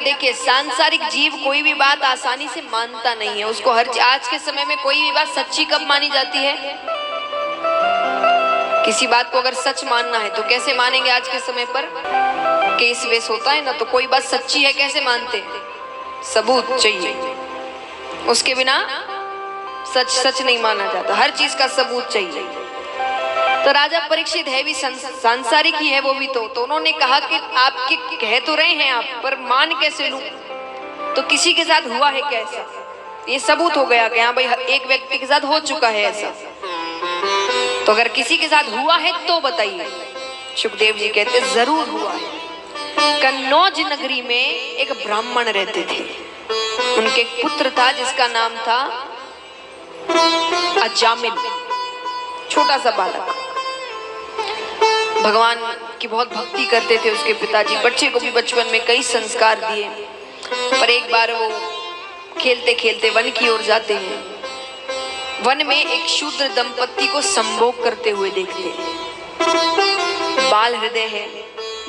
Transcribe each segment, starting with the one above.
देखिए सांसारिक जीव कोई भी बात आसानी से मानता नहीं है, उसको आज के समय में कोई भी बात सच्ची कब मानी जाती है? किसी बात को अगर सच मानना है तो कैसे मानेंगे? आज के समय पर केस वेस होता है ना, तो कोई बात सच्ची है कैसे मानते हैं? सबूत चाहिए, उसके बिना सच सच नहीं माना जाता, हर चीज का सबूत चाहिए। तो राजा परीक्षित है भी सांसारिक ही है वो भी, तो उन्होंने कहा कि आपके कह तो रहे हैं आप, पर मान कैसे लूं? तो किसी के साथ हुआ है कैसा? ये सबूत हो गया कि हाँ भाई एक व्यक्ति के साथ हो चुका है ऐसा। तो अगर किसी के साथ हुआ है तो बताइए। सुखदेव जी कहते जरूर हुआ है। कन्नौज नगरी में एक ब्राह्मण रहते थे, उनके एक पुत्र था जिसका नाम था अजामिल, छोटा सा बालक। भगवान की बहुत भक्ति करते थे उसके पिताजी, बच्चे को भी बचपन में कई संस्कार दिए। पर एक बार वो खेलते खेलते वन की ओर जाते हैं, वन में एक शूद्र दंपत्ति को संभोग करते हुए देखते हैं। बाल हृदय है,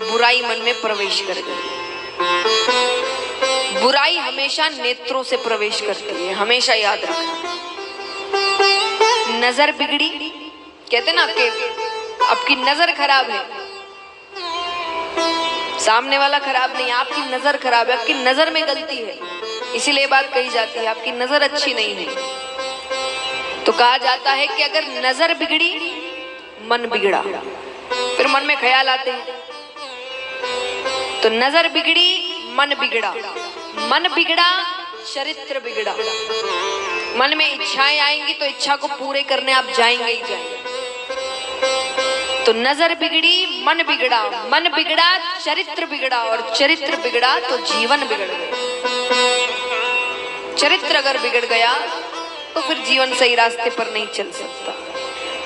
बुराई मन में प्रवेश कर गई। बुराई हमेशा नेत्रों से प्रवेश करती है, हमेशा याद रखना। नजर बिगड़ी, कहते ना कि आपकी नजर खराब है, सामने वाला खराब नहीं, आपकी नजर खराब है, आपकी नजर में गलती है, इसीलिए बात कही जाती है आपकी नजर अच्छी नहीं है। तो कहा जाता है कि अगर नजर बिगड़ी मन बिगड़ा, फिर मन में ख्याल आते हैं। तो नजर बिगड़ी मन बिगड़ा, मन बिगड़ा चरित्र बिगड़ा। मन में इच्छाएं आएंगी तो इच्छा को पूरे करने आप जाएंगे ही जाएंगे। तो नजर बिगड़ी मन बिगड़ा, मन बिगड़ा चरित्र बिगड़ा, और चरित्र बिगड़ा तो जीवन बिगड़ गया। चरित्र अगर बिगड़ गया तो फिर जीवन सही रास्ते पर नहीं चल सकता।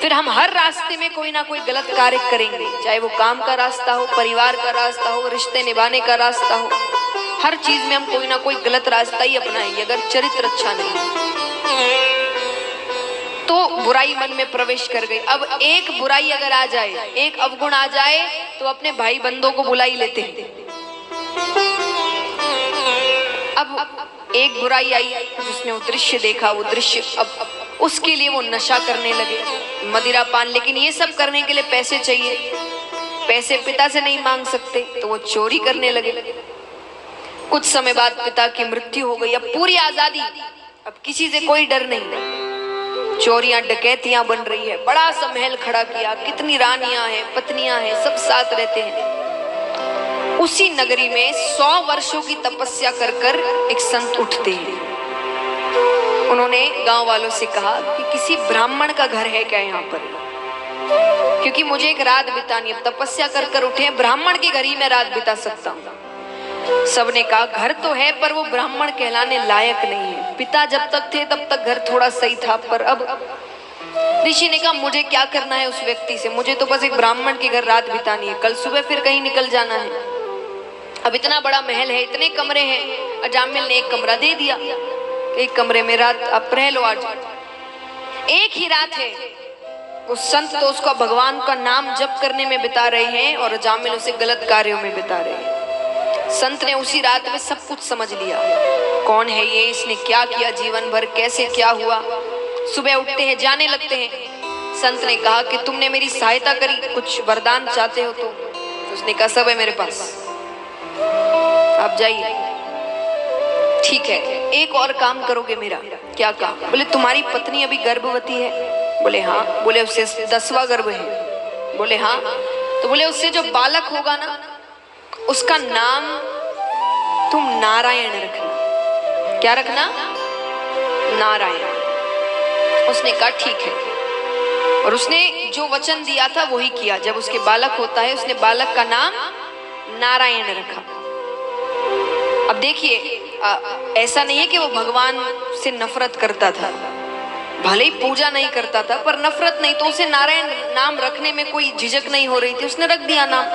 फिर हम हर रास्ते में कोई ना कोई गलत कार्य करेंगे, चाहे वो काम का रास्ता हो, परिवार का रास्ता हो, रिश्ते निभाने का रास्ता हो, हर चीज में हम कोई ना कोई गलत रास्ता ही अपनाएंगे अगर चरित्र अच्छा नहीं है। तो बुराई मन में प्रवेश कर गई। अब एक बुराई अगर आ जाए, एक अवगुण आ जाए, तो अपने भाई बंधुओं को बुला ही लेते हैं। अब एक बुराई आई, जिसने वो दृश्य देखा, वो दृश्य अब उसके लिए वो नशा करने लगे, मदिरा पान। लेकिन ये सब करने के लिए पैसे चाहिए, पैसे पिता से नहीं मांग सकते, तो वो चोरी करने लगे। कुछ समय बाद पिता की मृत्यु हो गई। अब पूरी आजादी, अब किसी से कोई डर नहीं, चोरियां डकैतियां बन रही है, बड़ा सा महल खड़ा किया, कितनी रानियां हैं, पत्नियां हैं, सब साथ रहते हैं। उसी नगरी में 100 वर्षों की तपस्या कर कर एक संत उठते हैं। उन्होंने गांव वालों से कहा कि किसी ब्राह्मण का घर है क्या यहाँ पर, क्योंकि मुझे एक रात बितानी है। तपस्या कर कर उठे, ब्राह्मण के घर ही मैं रात बिता सकता हूँ। सबने कहा घर तो है, पर वो ब्राह्मण कहलाने लायक नहीं है। पिता जब तक थे तब तक घर थोड़ा सही था, पर अब ऋषि ने कहा मुझे क्या करना है उस व्यक्ति से, मुझे तो बस एक ब्राह्मण के घर रात बितानी है, कल सुबह फिर कहीं निकल जाना है। अब इतना बड़ा महल है, इतने कमरे हैं, अजामिल ने एक कमरा दे दिया, एक कमरे में रात आप रह लो। आज एक ही रात है, वो संत तो उसका भगवान का नाम जप करने में बिता रहे हैं और अजामिल उसे गलत कार्यों में बिता रहे हैं। संत ने उसी रात में सब कुछ समझ लिया, कौन है ये, इसने क्या किया जीवन भर, कैसे क्या हुआ। सुबह उठते हैं, जाने लगते हैं। संत ने कहा कि तुमने मेरी सहायता करी, कुछ वरदान चाहते हो तो? उसने कहा सब है मेरे पास, आप जाइए। ठीक है, एक और काम करोगे मेरा? क्या काम? बोले तुम्हारी पत्नी अभी गर्भवती है। बोले हाँ। बोले उससे 10वां गर्भ है। बोले हाँ। तो बोले उससे जो बालक होगा ना, उसका नाम तुम नारायण रखना। क्या रखना? नारायण। उसने कहा ठीक है, और उसने जो वचन दिया था वही किया। जब उसके बालक होता है, उसने बालक का नाम नारायण रखा। अब देखिए, ऐसा नहीं है कि वो भगवान से नफरत करता था, भले ही पूजा नहीं करता था, पर नफरत नहीं, तो उसे नारायण नाम रखने में कोई झिझक नहीं हो रही थी, उसने रख दिया नाम।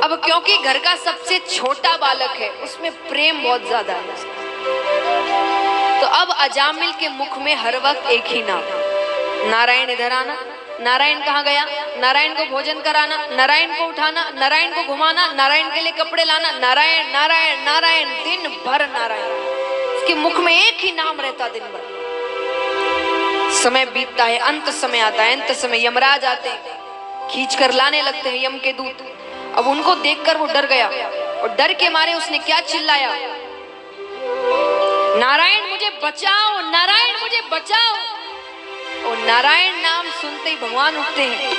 अब क्योंकि घर का सबसे छोटा बालक है, उसमें प्रेम बहुत ज्यादा है, तो अब अजामिल के मुख में हर वक्त एक ही नाम, नारायण इधर आना, नारायण कहाँ गया, नारायण को भोजन कराना, नारायण को उठाना, नारायण को घुमाना, नारायण के लिए कपड़े लाना, नारायण नारायण नारायण, दिन भर नारायण। उसके मुख में एक ही नाम रहता दिन भर। समय बीतता है, अंत समय आता है, अंत समय यमराज आते हैं, खींच कर लाने लगते हैं यम के दूत। अब उनको देखकर वो डर गया और डर के मारे उसने क्या चिल्लाया, नारायण मुझे बचाओ, नारायण मुझे बचाओ। और नारायण नाम सुनते ही भगवान उठते हैं।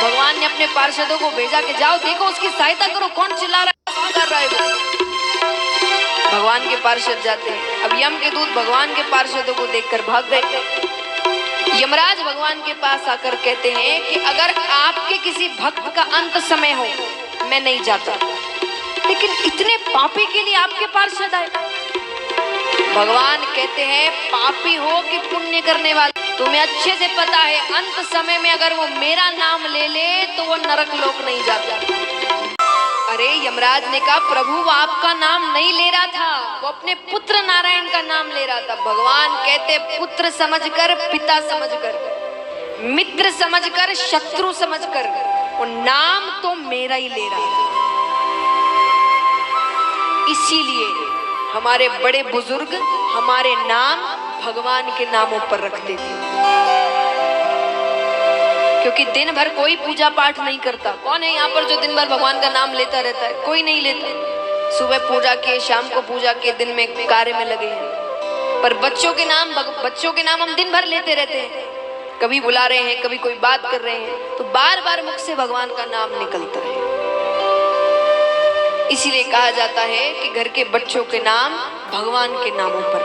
भगवान ने अपने पार्षदों को भेजा कि जाओ देखो उसकी सहायता करो, कौन चिल्ला रहा है, कौन कर रहा है वो। भगवान के पार्षद जाते हैं। अब यम के दूत भगवान के पार्षदों को देखकर भाग गए। यमराज भगवान के पास आकर कहते हैं कि अगर आपके किसी भक्त का अंत समय हो, मैं नहीं जाता, लेकिन इतने पापी के लिए आपके पार्षद आए। भगवान कहते हैं पापी हो कि पुण्य करने वाले, तुम्हें अच्छे से पता है अंत समय में अगर वो मेरा नाम ले ले तो वो नरक लोक नहीं जाता। अरे यमराज ने कहा प्रभु वो आपका नाम नहीं ले रहा था, वो अपने पुत्र नारायण का नाम ले रहा था। भगवान कहते पुत्र समझकर, पिता समझकर, मित्र समझकर, शत्रु समझकर, वो नाम तो मेरा ही ले रहा था। इसीलिए हमारे बड़े बुजुर्ग हमारे नाम भगवान के नामों पर रखते थे, क्योंकि दिन भर कोई पूजा पाठ नहीं करता। कौन है यहाँ पर जो दिन भर भगवान का नाम लेता रहता है? कोई नहीं लेता। सुबह पूजा किए, शाम को पूजा किए, दिन में कार्य में लगे हैं। पर बच्चों के नाम हम दिन भर लेते रहते हैं। कभी बुला रहे हैं, कभी कोई बात कर रहे हैं, तो बार बार मुख से भगवान का नाम निकलता है। इसीलिए कहा जाता है कि घर के बच्चों के नाम भगवान के नामों पर।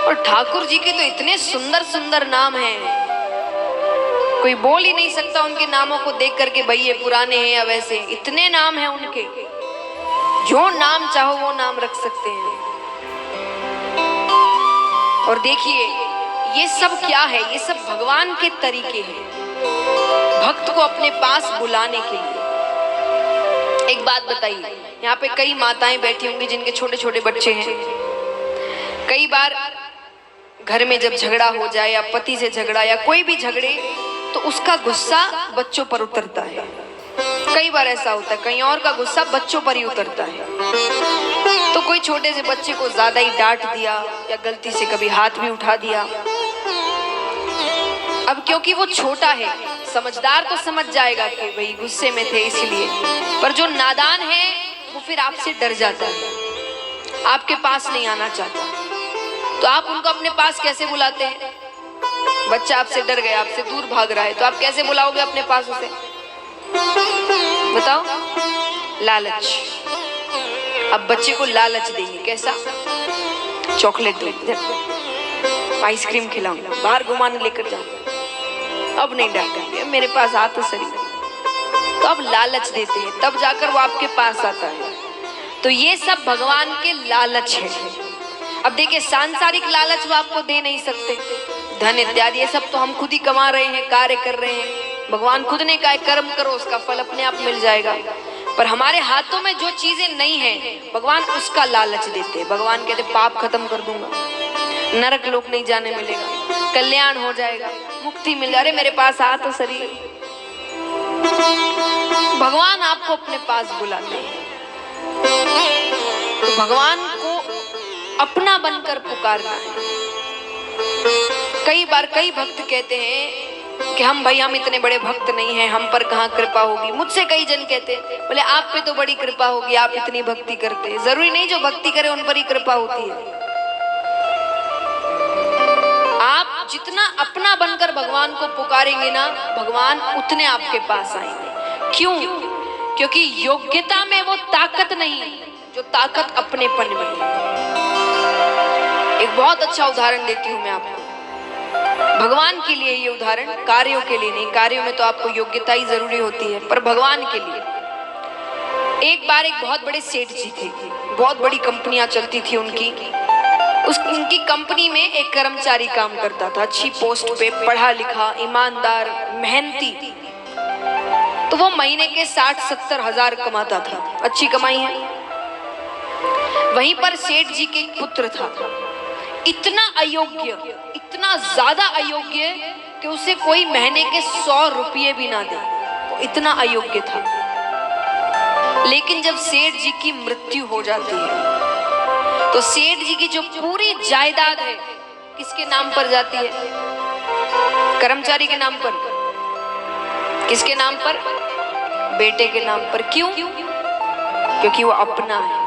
और ठाकुर जी के तो इतने सुंदर सुंदर नाम हैं, कोई बोल ही नहीं सकता उनके नामों को देख करके भाई ये पुराने हैं या वैसे। इतने नाम हैं उनके, जो नाम चाहो वो नाम रख सकते हैं। और देखिए ये सब क्या है, ये सब भगवान के तरीके हैं भक्त को अपने पास बुलाने के लिए। एक बात बताइए, यहाँ पे कई माताएं बैठी होंगी जिनके छोटे छोटे बच्चे हैं। कई बार घर में जब झगड़ा हो जाए या पति से झगड़ा या कोई भी झगड़े, तो उसका गुस्सा बच्चों पर उतरता है। कई बार ऐसा होता है, कहीं और का गुस्सा बच्चों पर ही उतरता है। तो कोई छोटे से बच्चे को ज्यादा ही डांट दिया या गलती से कभी हाथ भी उठा दिया। अब क्योंकि वो छोटा है, समझदार तो समझ जाएगा कि भाई गुस्से में थे इसलिए, पर जो नादान है वो फिर आपसे डर जाता है, आपके पास नहीं आना चाहता। तो आप उनको अपने पास कैसे बुलाते हैं? बच्चा आपसे डर गया, आपसे दूर भाग रहा है, तो आप कैसे बुलाओगे अपने पास उसे? बताओ। लालच। अब बच्चे को लालच देंगे, कैसा? चॉकलेट दो, आइसक्रीम खिलाऊंगा, बाहर घुमाने लेकर जाऊंगा, अब नहीं डांटेंगे, मेरे पास आ तो सही। तो अब लालच देते हैं, तब जाकर वो आपके पास आता है। तो ये सब भगवान के लालच है। अब देखिए सांसारिक लालच वो आपको दे नहीं सकते, धन इत्यादि, ये सब तो हम खुद ही कमा रहे हैं, कार्य कर रहे हैं। भगवान खुद ने कहा कर्म करो, उसका फल अपने आप मिल जाएगा। पर हमारे हाथों में जो चीजें नहीं है, भगवान उसका लालच देते हैं। भगवान कहते पाप खत्म कर दूंगा, नरक लोक नहीं जाने मिलेगा, कल्याण हो जाएगा, मुक्ति मिल जाए। अरे मेरे पास आ तो शरीर। भगवान आपको अपने पास बुलाते हैं, तो भगवान को अपना बनकर पुकारना है। कई बार कई भक्त कहते हैं कि हम इतने बड़े भक्त नहीं हैं, हम पर कहाँ कृपा होगी। मुझसे कई जन कहते हैं, बोले आप पे तो बड़ी कृपा होगी, आप इतनी भक्ति करते हैं। जरूरी नहीं जो भक्ति करे उन पर ही कृपा होती है। आप जितना अपना बनकर भगवान को पुकारेंगे ना, भगवान उतने आपके पास आएंगे। क्यों? क्योंकि योग्यता में वो ताकत नहीं जो ताकत अपनेपन में है। एक बहुत अच्छा उदाहरण देती हूं मैं आपको, भगवान के लिए ये उदाहरण, कार्यों के लिए नहीं। कार्यों में तो आपको योग्यता ही जरूरी होती है, पर भगवान के लिए। एक बार एक बहुत बड़े सेठ जी थे, बहुत बड़ी कंपनियां चलती थी उनकी। उनकी कंपनी में एक कर्मचारी काम करता था, अच्छी पोस्ट पे, पढ़ा लिखा, ईमानदार, मेहनती। तो वो महीने के 60-70 हजार कमाता था, अच्छी कमाई है। वहीं पर सेठ जी के एक पुत्र था, इतना अयोग्य, इतना ज्यादा अयोग्य कि उसे कोई महीने के 100 रुपये भी ना दे, वो इतना अयोग्य था। लेकिन जब सेठ जी की मृत्यु हो जाती है तो सेठ जी की जो पूरी जायदाद है किसके नाम पर जाती है? कर्मचारी के नाम पर। किसके नाम पर? बेटे के नाम पर। क्यों? क्योंकि वो अपना है,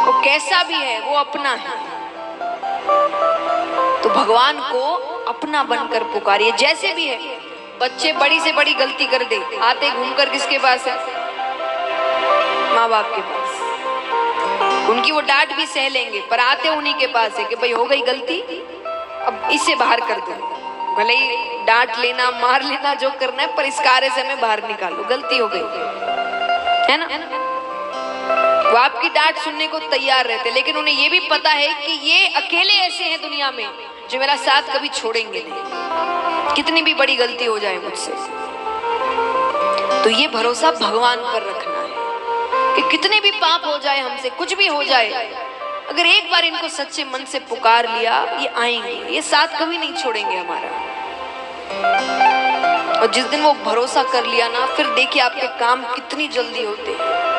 वो कैसा भी है वो अपना है। तो भगवान को अपना बनकर पुकारिए, जैसे भी है। बच्चे बड़ी से बड़ी गलती कर दे, आते घूमकर किसके पास है? माँ बाप के पास। उनकी वो डांट भी सह लेंगे, पर आते उन्हीं के पास है कि भाई हो गई गलती, अब इसे बाहर कर दो। भले ही डांट लेना, मार लेना, जो करना है, पर इस कार्य से हमें बाहर निकालो, गलती हो गई है ना। वो आपकी डांट सुनने को तैयार रहते, लेकिन उन्हें ये भी पता है कि ये अकेले ऐसे हैं दुनिया में जो मेरा साथ कभी छोड़ेंगे नहीं, कितनी भी बड़ी गलती हो जाए मुझसे। तो ये भरोसा भगवान पर रखना है कि कितने भी पाप हो जाए हमसे, कुछ भी हो जाए, अगर एक बार इनको सच्चे मन से पुकार लिया, ये आएंगे, ये साथ कभी नहीं छोड़ेंगे हमारा। और जिस दिन वो भरोसा कर लिया ना, फिर देखिए आपके काम कितनी जल्दी होते हैं।